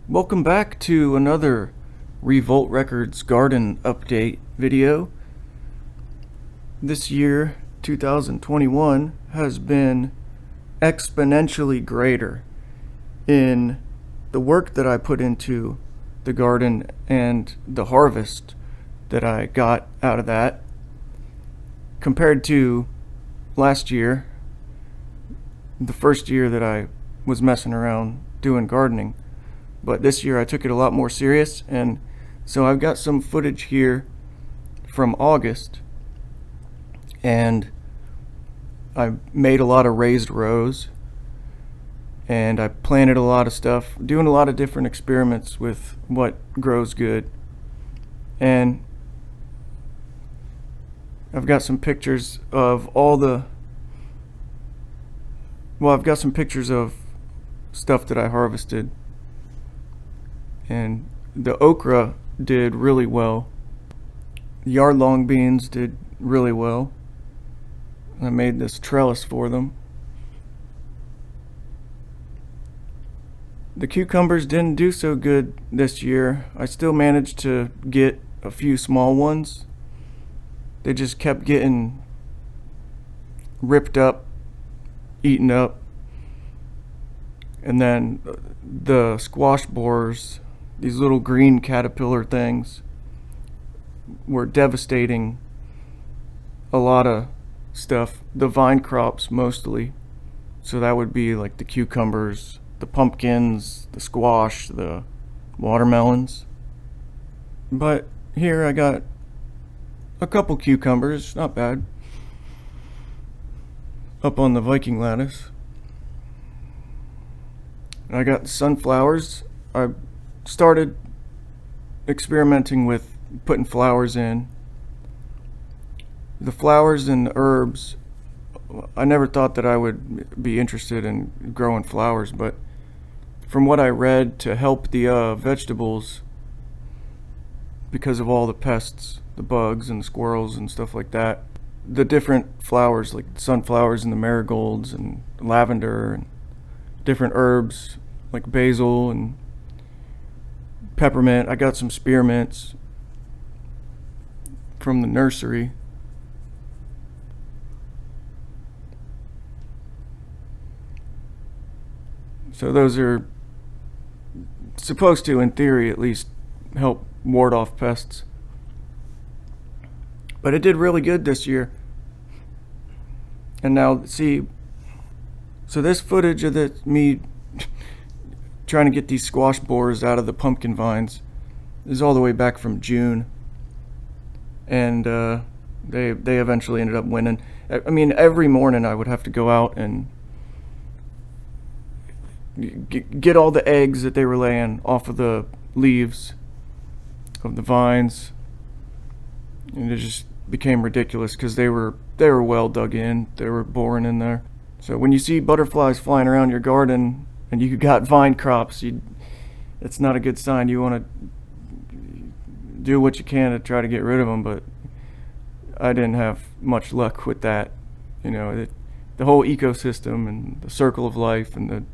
Welcome back to another Revolt Records garden update video. This year, 2021, has been exponentially greater in the work that I put into the garden and the harvest that I got out of that compared to last year, the first year that I was messing around doing gardening. But this year I took it a lot more serious, and so I've got some footage here from August, and I made a lot of raised rows, and I planted a lot of stuff, doing a lot of different experiments with what grows good. And I've got some pictures of I've got some pictures of stuff that I harvested. And the okra did really well. The yard-long beans did really well. I made this trellis for them. The cucumbers didn't do so good this year. I still managed to get a few small ones. They just kept getting ripped up, eaten up. And then the squash borers, these little green caterpillar things, were devastating a lot of stuff. The vine crops mostly. So that would be like the cucumbers, the pumpkins, the squash, the watermelons. But here I got a couple cucumbers, not bad, up on the Viking lattice. I got sunflowers. I started experimenting with putting flowers in. The flowers and herbs, I never thought that I would be interested in growing flowers, but from what I read, to help the vegetables, because of all the pests, the bugs and the squirrels and stuff like that, the different flowers like sunflowers and the marigolds and lavender and different herbs like basil and peppermint. I got some spearmints from the nursery. So those are supposed to, in theory at least, help ward off pests. But it did really good this year. And now, see, so this footage of me trying to get these squash borers out of the pumpkin vines is all the way back from June. And they eventually ended up winning. I mean, every morning I would have to go out and get all the eggs that they were laying off of the leaves of the vines. And it just became ridiculous because they were well dug in. They were boring in there. So when you see butterflies flying around your garden and you got vine crops, it's not a good sign. You want to do what you can to try to get rid of them, but I didn't have much luck with that. You know, the whole ecosystem and the circle of life and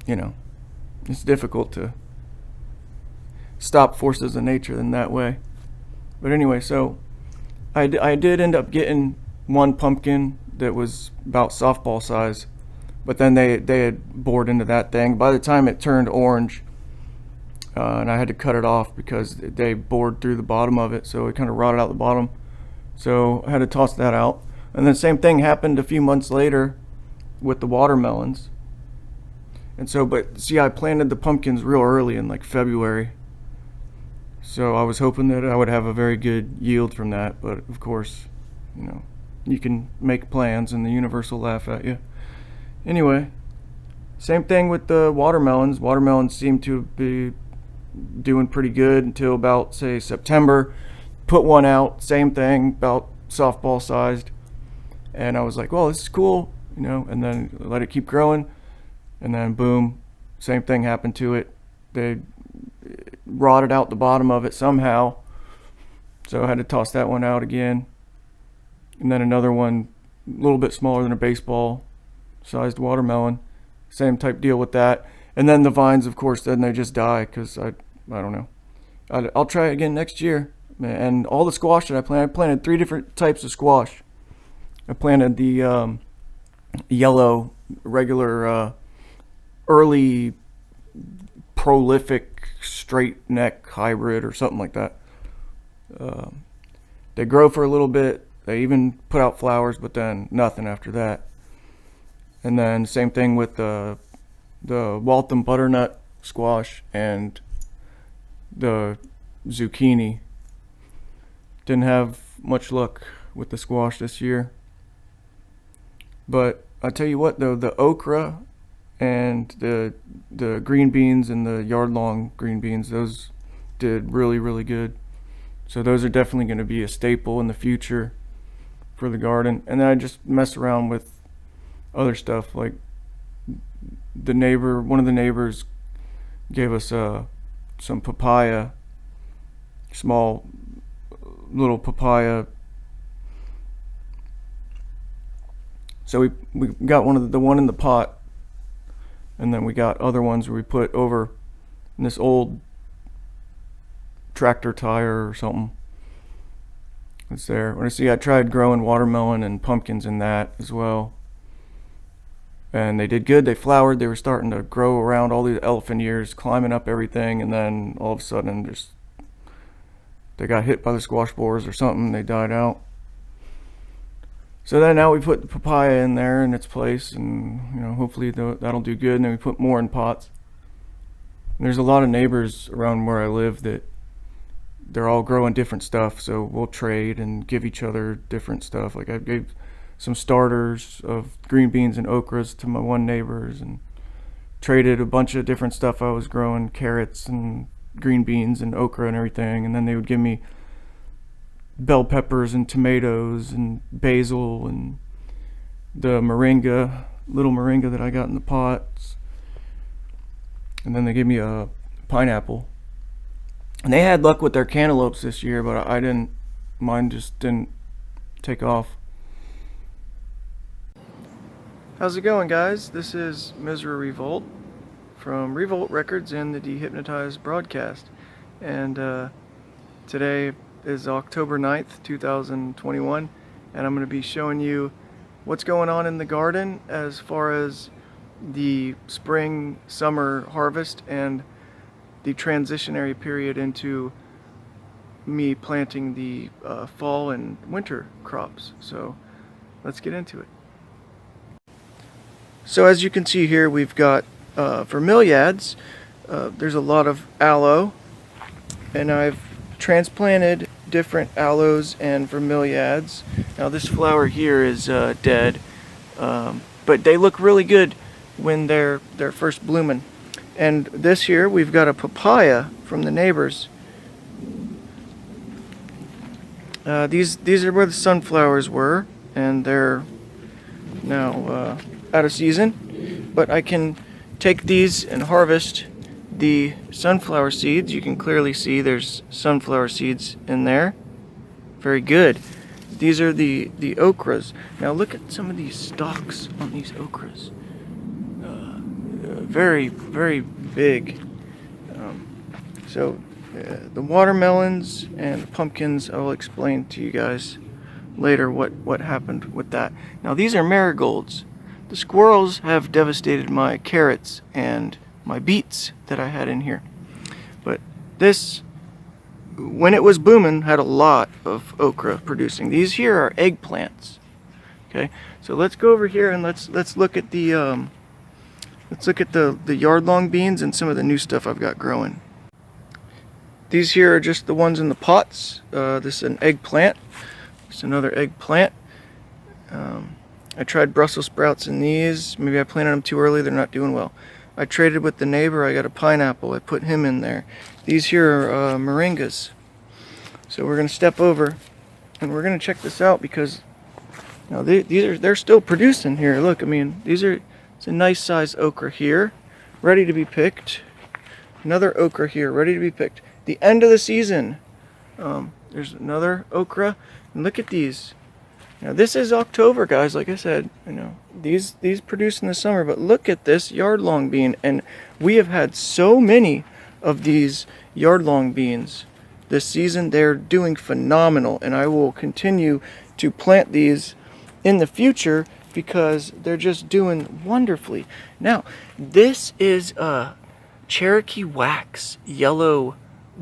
it's difficult to stop forces of nature in that way. But anyway, so I did end up getting one pumpkin that was about softball size, but then they had bored into that thing. By the time it turned orange, and I had to cut it off because they bored through the bottom of it, so it kind of rotted out the bottom. So I had to toss that out. And then same thing happened a few months later with the watermelons. And so, but see, I planted the pumpkins real early in like February, So I was hoping that I would have a very good yield from that, but of course, you can make plans and the universe will laugh at you. Anyway, same thing with the watermelons. Watermelons seem to be doing pretty good until about, say, September. Put one out, same thing, about softball sized. And I was like, well, this is cool, and then let it keep growing. And then boom, same thing happened to it. They rotted out the bottom of it somehow. So I had to toss that one out again. And then another one, a little bit smaller than a baseball sized watermelon. Same type deal with that. And then the vines, of course, then they just die because I don't know. I'll try it again next year. And all the squash that I planted 3 different types of squash. I planted the yellow, regular, early, prolific, straight neck hybrid or something like that. They grow for a little bit. They even put out flowers, but then nothing after that. And then same thing with the Waltham butternut squash and the zucchini. Didn't have much luck with the squash this year. But I tell you what though, the okra and the green beans and the yard-long green beans, those did really, really good. So those are definitely going to be a staple in the future for the garden. And then I just mess around with other stuff, like one of the neighbors gave us some papaya, small little papaya. So we got the one in the pot, and then we got other ones where we put over in this old tractor tire or something. It's there. When I tried growing watermelon and pumpkins in that as well. And they did good. They flowered. They were starting to grow around all these elephant ears, climbing up everything, and then all of a sudden they got hit by the squash borers or something. They died out. So then now we put the papaya in there in its place, and hopefully that'll do good. And then we put more in pots. And there's a lot of neighbors around where I live that they're all growing different stuff, so we'll trade and give each other different stuff. Like I gave some starters of green beans and okras to my one neighbors, and traded a bunch of different stuff I was growing, carrots and green beans and okra and everything. And then they would give me bell peppers and tomatoes and basil and the little moringa that I got in the pots. And then they gave me a pineapple. And they had luck with their cantaloupes this year, but I didn't. Mine just didn't take off. How's it going, guys? This is Mizzra Revolt from Revolt Records and the Dehypnotized broadcast. And today is October 9th, 2021, and I'm going to be showing you what's going on in the garden as far as the spring, summer harvest and the transitionary period into me planting the fall and winter crops. So let's get into it. So as you can see here, we've got vermiliads. There's a lot of aloe, and I've transplanted different aloes and vermiliads. Now this flower here is dead, but they look really good when they're first blooming. And this here, we've got a papaya from the neighbors. These are where the sunflowers were, and they're now out of season. But I can take these and harvest the sunflower seeds. You can clearly see there's sunflower seeds in there. Very good. These are the okras. Now look at some of these stalks on these okras. Very, very big. So the watermelons and the pumpkins, I will explain to you guys later what happened with that. Now these are marigolds. The squirrels have devastated my carrots and my beets that I had in here. But this, when it was booming, had a lot of okra producing. These here are eggplants. Okay, so let's go over here and let's look at the yard-long beans and some of the new stuff I've got growing. These here are just the ones in the pots. This is an eggplant. It's another eggplant. I tried Brussels sprouts in these. Maybe I planted them too early. They're not doing well. I traded with the neighbor. I got a pineapple. I put him in there. These here are Moringas. So we're going to step over and we're going to check this out because they're still producing here. Look, I mean, it's a nice size okra here, ready to be picked. Another okra here, ready to be picked. The end of the season. There's another okra, and look at these. Now this is October, guys. Like I said, these produce in the summer, but look at this yard-long bean, and we have had so many of these yard-long beans this season. They're doing phenomenal, and I will continue to plant these in the future because they're just doing wonderfully. Now, this is a Cherokee wax yellow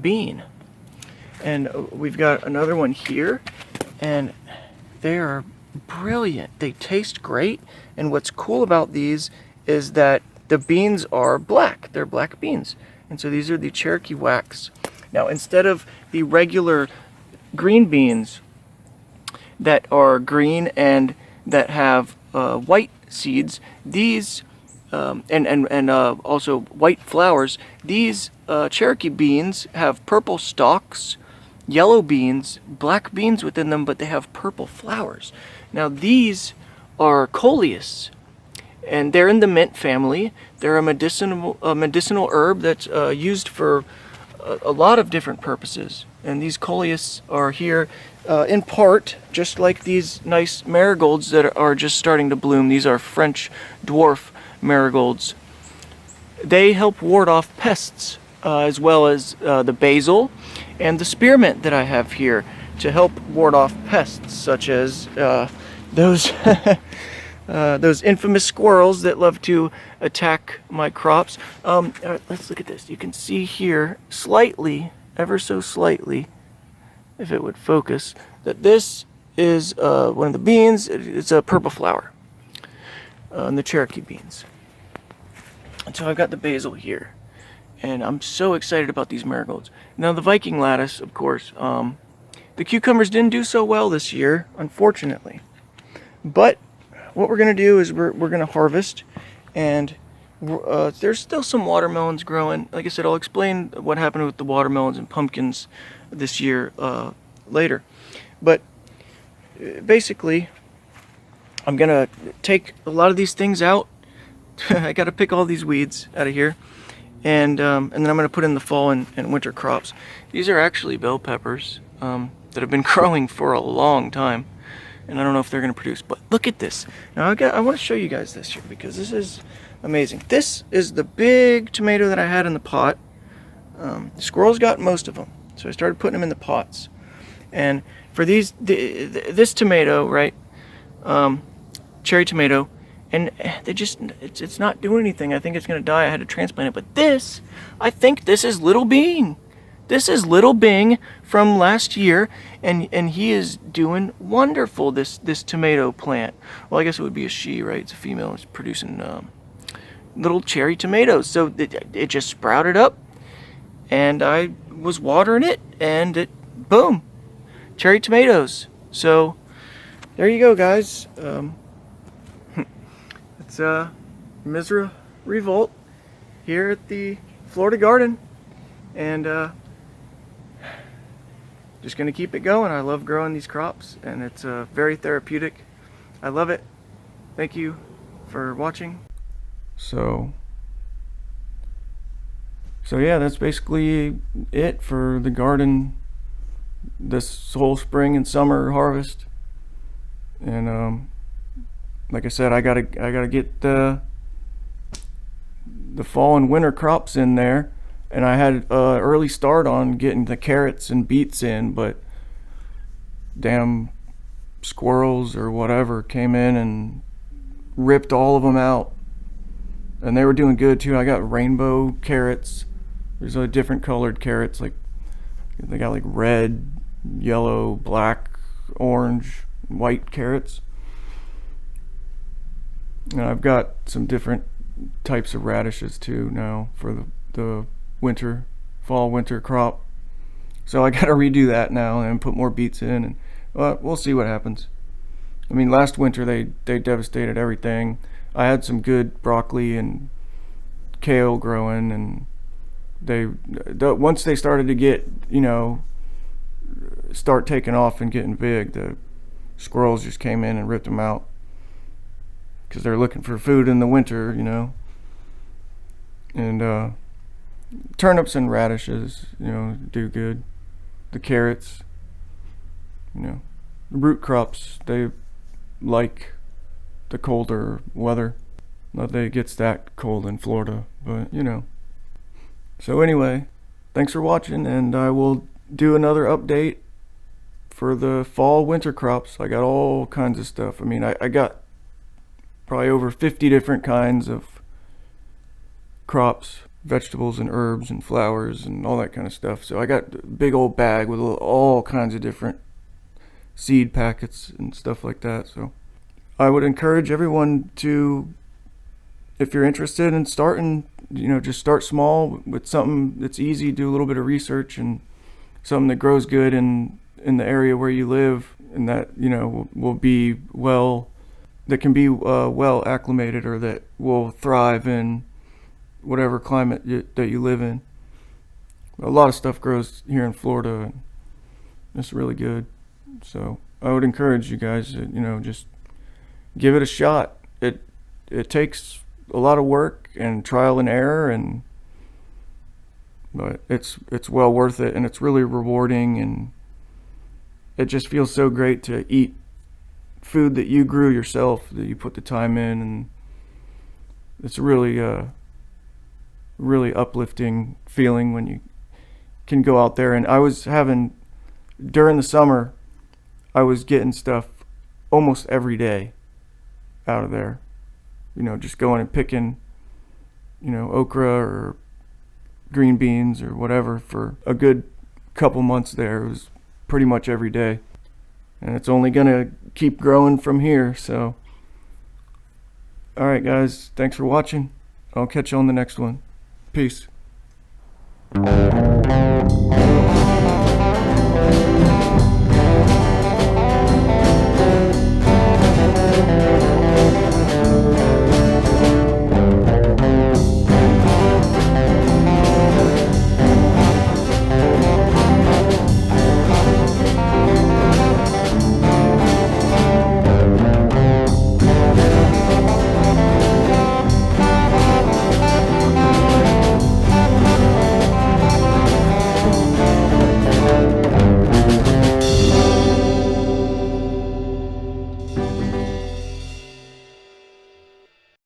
bean, and we've got another one here, and they are brilliant. They taste great, and what's cool about these is that the beans are black. They're black beans, and so these are the Cherokee wax. Now, instead of the regular green beans that are green and that have white seeds, these and also white flowers, these Cherokee beans have purple stalks, yellow beans, black beans within them, but they have purple flowers. Now these are Coleus, and they're in the mint family. They're a medicinal herb that's used for a lot of different purposes. And these Coleus are here in part, just like these nice marigolds that are just starting to bloom. These are French dwarf marigolds. They help ward off pests, as well as the basil and the spearmint that I have here to help ward off pests, such as those those infamous squirrels that love to attack my crops. Let's look at this. You can see here slightly, ever so slightly, if it would focus, that this is one of the beans. It's a purple flower, and the Cherokee beans. And so I've got the basil here, and I'm so excited about these marigolds. Now the Viking lettuce, of course, the cucumbers didn't do so well this year, unfortunately. But what we're going to do is we're going to harvest, and there's still some watermelons growing. Like I said, I'll explain what happened with the watermelons and pumpkins this year later. But basically, I'm going to take a lot of these things out. I got to pick all these weeds out of here, and then I'm going to put in the fall and winter crops. These are actually bell peppers that have been growing for a long time, and I don't know if they're going to produce. But look at this. Now I want to show you guys this here because this is amazing. This is the big tomato that I had in the pot. The squirrels got most of them, so I started putting them in the pots. And for these, this tomato, right, cherry tomato, and it's not doing anything. I think it's going to die. I had to transplant it. But this, I think this is Little Bing. This is Little Bing from last year, and he is doing wonderful, this tomato plant. Well, I guess it would be a she, right? It's a female. It's producing little cherry tomatoes. So it just sprouted up, and I was watering it, and it, boom, cherry tomatoes. So there you go, guys. It's Mizzra Revolt here at the Florida Garden, and just gonna keep it going. I love growing these crops, and it's very therapeutic. I love it. Thank you for watching. So yeah, that's basically it for the garden this whole spring and summer harvest. And like I said, I gotta get the fall and winter crops in there, and I had an early start on getting the carrots and beets in, but damn squirrels or whatever came in and ripped all of them out, and they were doing good too. I got rainbow carrots. There's a different colored carrots, like they got like red, yellow, black, orange, white carrots. And I've got some different types of radishes too now for the fall winter crop. So I gotta redo that now and put more beets in, and we'll see what happens. I mean, last winter they devastated everything. I had some good broccoli and kale growing, and once they started to get, start taking off and getting big, the squirrels just came in and ripped them out because they're looking for food in the winter, and turnips and radishes, do good. The carrots, the root crops, they like the colder weather. Not that it gets that cold in Florida, but So anyway, thanks for watching, and I will do another update for the fall winter crops. I got all kinds of stuff. I mean, I got probably over 50 different kinds of crops, vegetables and herbs and flowers and all that kind of stuff. So I got a big old bag with all kinds of different seed packets and stuff like that. So I would encourage everyone to, if you're interested in starting, just start small with something that's easy. Do a little bit of research and something that grows good in the area where you live, and that will be that can be well acclimated, or that will thrive in whatever climate that you live in. A lot of stuff grows here in Florida, and it's really good. So I would encourage you guys to, just give it a shot. It takes a lot of work and trial and error, but it's well worth it, and it's really rewarding, and it just feels so great to eat food that you grew yourself, that you put the time in, and it's really really uplifting feeling when you can go out there. And I was having, during the summer, I was getting stuff almost every day out of there, just going and picking okra or green beans or whatever for a good couple months there. It was pretty much every day, and it's only gonna keep growing from here. So alright guys, thanks for watching. I'll catch you on the next one. Peace.